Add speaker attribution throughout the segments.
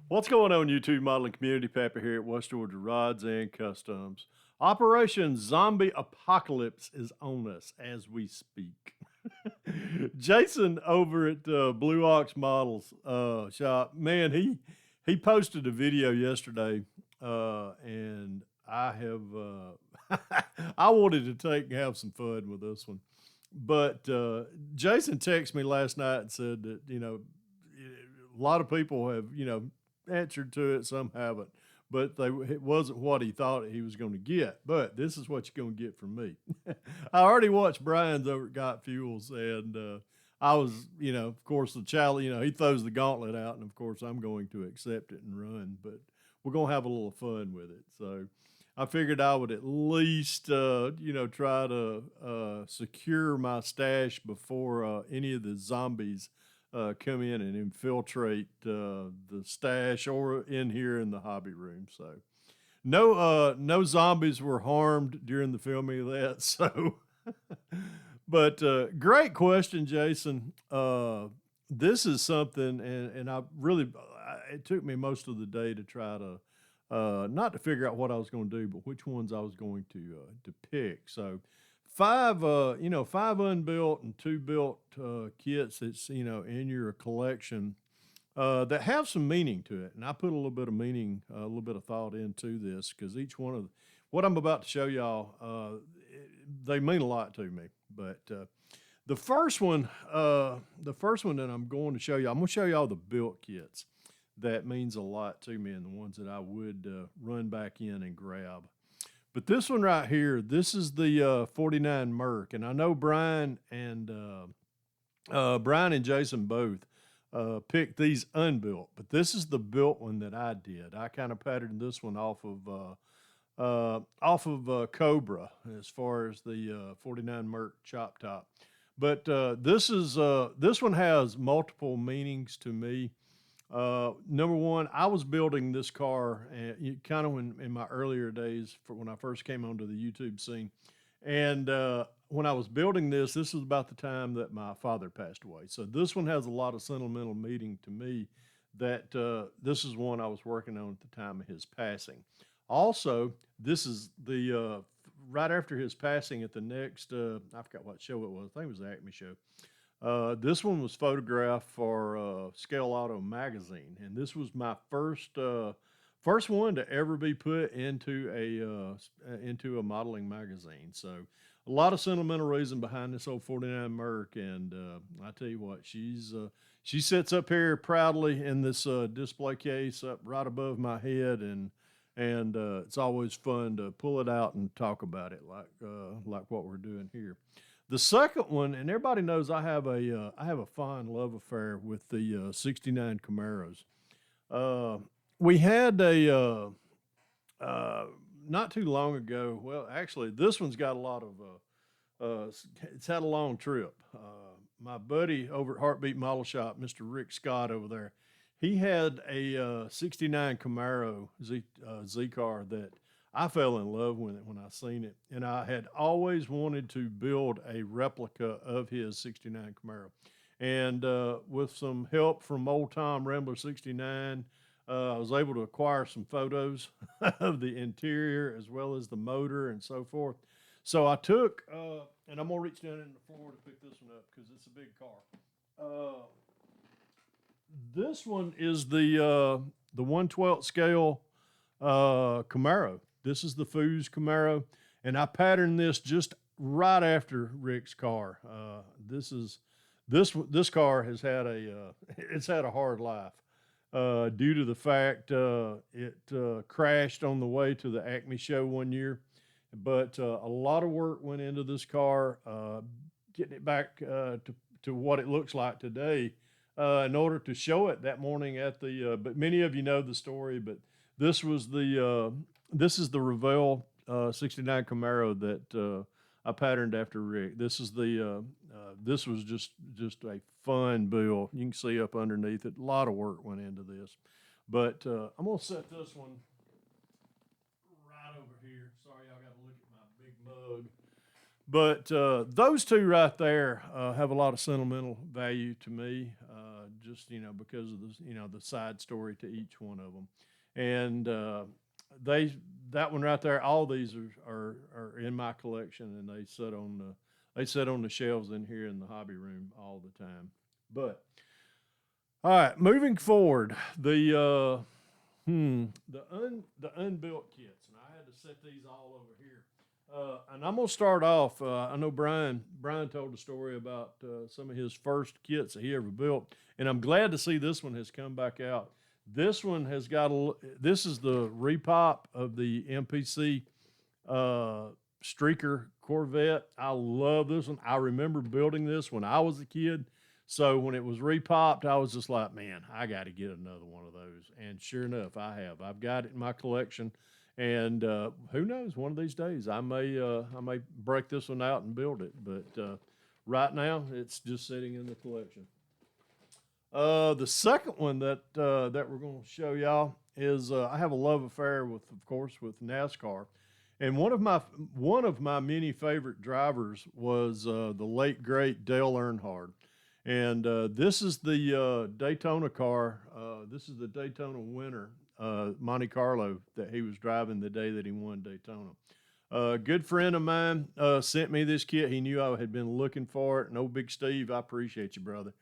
Speaker 1: What's going on, YouTube modeling community? Papa here at West Georgia Rods and Customs. Operation Zombie Apocalypse is on us as we speak. Jason over at Blue Ox Models shop, man, he posted a video yesterday, and I have I wanted to take and have some fun with this one, but Jason texted me last night and said that a lot of people have answered to it, some haven't, but it wasn't what he thought he was going to get. But this is what you're going to get from me. I already watched Brian's over at Got Fuels, and I was, of course, the challenge. He throws the gauntlet out, and of course, I'm going to accept it and run. But we're going to have a little fun with it. So I figured I would at least, try to secure my stash before any of the zombies come in and infiltrate the stash or in here in the hobby room. So no zombies were harmed during the filming of that. So, but great question, Jason. This is something, and it took me most of the day to try to not to figure out what I was going to do, but which ones I was going to pick. So five unbuilt and two built kits that's in your collection that have some meaning to it, and I put a little bit of meaning, a little bit of thought into this because each one of what I'm about to show y'all, they mean a lot to me. But the first one, that I'm going to show y'all, I'm going to show y'all the built kits. That means a lot to me, and the ones that I would run back in and grab. But this one right here, this is the 49 Merc, and I know Brian and Jason both picked these unbuilt, but this is the built one that I did. I kind of patterned this one off of Cobra as far as the 49 Merc chop top. But this one has multiple meanings to me. Number one, I was building this car kind of in my earlier days when I first came onto the YouTube scene. And when I was building this was about the time that my father passed away. So this one has a lot of sentimental meaning to me that this is one I was working on at the time of his passing. Also, this is the right after his passing at the next, I forgot what show it was. I think it was the Acme show. This one was photographed for Scale Auto magazine, and this was my first one to ever be put into a modeling magazine. So a lot of sentimental reason behind this old 49 Merc, and I tell you what, she sits up here proudly in this display case up right above my head, and it's always fun to pull it out and talk about it like what we're doing here. The second one, and everybody knows I have a fond love affair with the '69 Camaros. We had a not too long ago. Well, actually, this one's got a lot of. It's had a long trip. My buddy over at Heartbeat Model Shop, Mr. Rick Scott over there, he had a '69 Camaro Z car that I fell in love with it when I seen it, and I had always wanted to build a replica of his '69 Camaro. And with some help from old Tom Rambler '69, I was able to acquire some photos of the interior as well as the motor and so forth. So I took, and I'm gonna reach down in the floor to pick this one up because it's a big car. This one is the 1/12 scale Camaro. This is the Foos Camaro, and I patterned this just right after Rick's car. This car has had it's had a hard life due to the fact it crashed on the way to the Acme show one year. But a lot of work went into this car, getting it back to what it looks like today in order to show it that morning at the. But many of you know the story, but this was this is the Revell '69 Camaro that I patterned after Rick. This was just a fun build. You can see up underneath it. A lot of work went into this, but I'm gonna set this one right over here. Sorry, y'all got to look at my big mug. But those two right there have a lot of sentimental value to me. just because of the side story to each one of them, and they that one right there. All these are in my collection, and they sit on the shelves in here in the hobby room all the time. But all right, moving forward, the unbuilt kits, and I had to set these all over here. And I'm gonna start off. I know Brian told a story about some of his first kits that he ever built, and I'm glad to see this one has come back out. This one has got this is the repop of the MPC Streaker Corvette. I love this one. I remember building this when I was a kid. So when it was repopped, I was just like, man, I got to get another one of those. And sure enough, I have. I've got it in my collection. And who knows? One of these days, I may break this one out and build it. But right now, it's just sitting in the collection. The second one that we're going to show y'all is I have a love affair with, of course, with NASCAR, and one of my many favorite drivers was the late great Dale Earnhardt, and this is the Daytona car. This is the Daytona winner, Monte Carlo, that he was driving the day that he won Daytona. A good friend of mine sent me this kit. He knew I had been looking for it. No, Big Steve, I appreciate you, brother.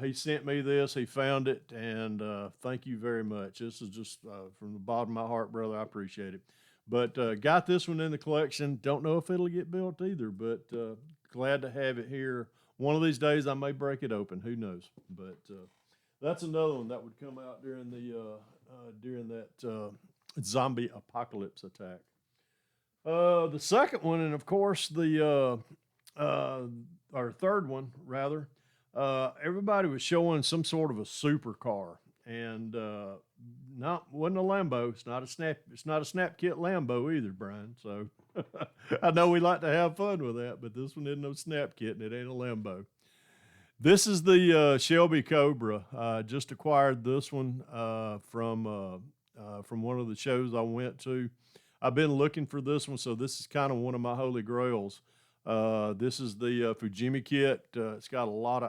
Speaker 1: He sent me this. He found it, and thank you very much. This is just from the bottom of my heart, brother. I appreciate it. But got this one in the collection. Don't know if it'll get built either, but glad to have it here. One of these days, I may break it open. Who knows? But that's another one that would come out during that zombie apocalypse attack. The second one, and of course our third one rather. Everybody was showing some sort of a supercar, and wasn't a Lambo. It's not a snap kit Lambo either, Brian. So I know we like to have fun with that, but this one isn't no snap kit, and it ain't a Lambo. This is the Shelby Cobra. I just acquired this one from one of the shows I went to. I've been looking for this one, so this is kind of one of my holy grails. This is the Fujimi kit. It's got a lot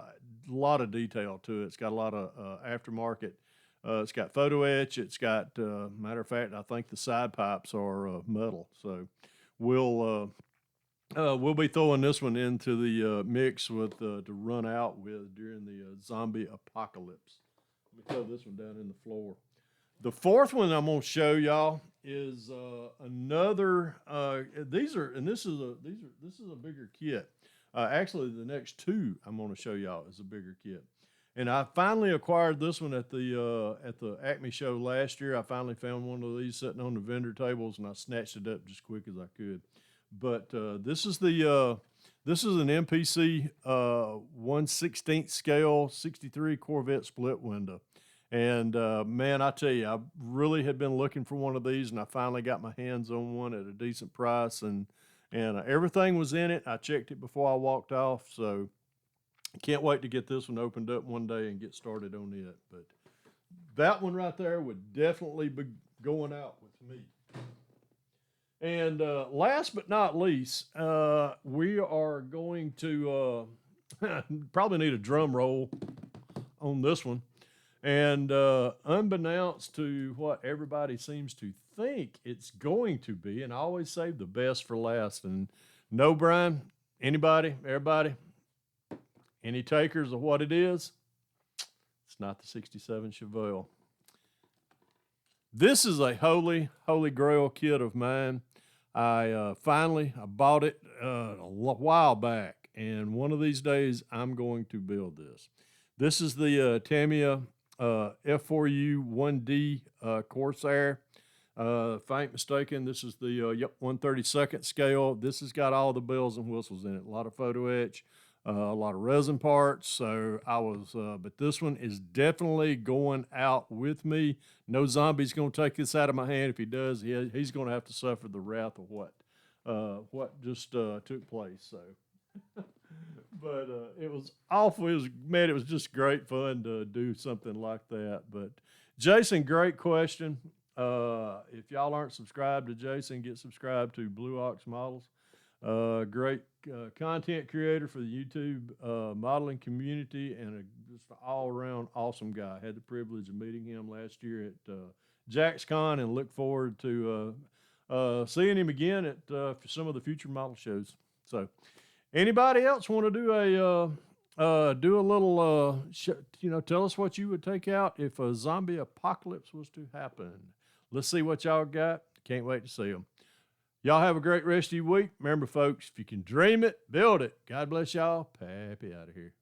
Speaker 1: of detail to it. It's got a lot of aftermarket. It's got photo etch. It's got matter of fact, I think the side pipes are metal. So we'll be throwing this one into the mix with to run out with during the zombie apocalypse. Let me throw this one down in the floor. The fourth one I'm going to show y'all is another. This is a bigger kit. Actually, the next two I'm going to show y'all is a bigger kit. And I finally acquired this one at the Acme show last year. I finally found one of these sitting on the vendor tables, and I snatched it up just quick as I could. But this is an MPC 1/16 scale 63 Corvette split window. And man, I tell you, I really had been looking for one of these, and I finally got my hands on one at a decent price, and everything was in it. I checked it before I walked off, so can't wait to get this one opened up one day and get started on it. But that one right there would definitely be going out with me. And last but not least, we are going to probably need a drum roll on this one. And unbeknownst to what everybody seems to think it's going to be, and I always save the best for last. And no, Brian, anybody, everybody, any takers of what it is? It's not the 67 Chevelle. This is a holy grail kit of mine. I bought it a while back, and one of these days I'm going to build this. This is the Tamiya F4U 1D Corsair. If I ain't mistaken, this is the 1/32 scale. This has got all the bells and whistles in it. A lot of photo etch, a lot of resin parts. So but this one is definitely going out with me. No zombie's going to take this out of my hand. If he does, he's going to have to suffer the wrath of what just took place. So. But it was awful. It was just great fun to do something like that. But Jason, great question. If y'all aren't subscribed to Jason, get subscribed to Blue Ox Models. Great content creator for the YouTube modeling community, and just an all-around awesome guy. I had the privilege of meeting him last year at JaxCon, and look forward to seeing him again at some of the future model shows. So, anybody else want to do a little, tell us what you would take out if a zombie apocalypse was to happen. Let's see what y'all got. Can't wait to see them. Y'all have a great rest of your week. Remember, folks, if you can dream it, build it. God bless y'all. Pappy out of here.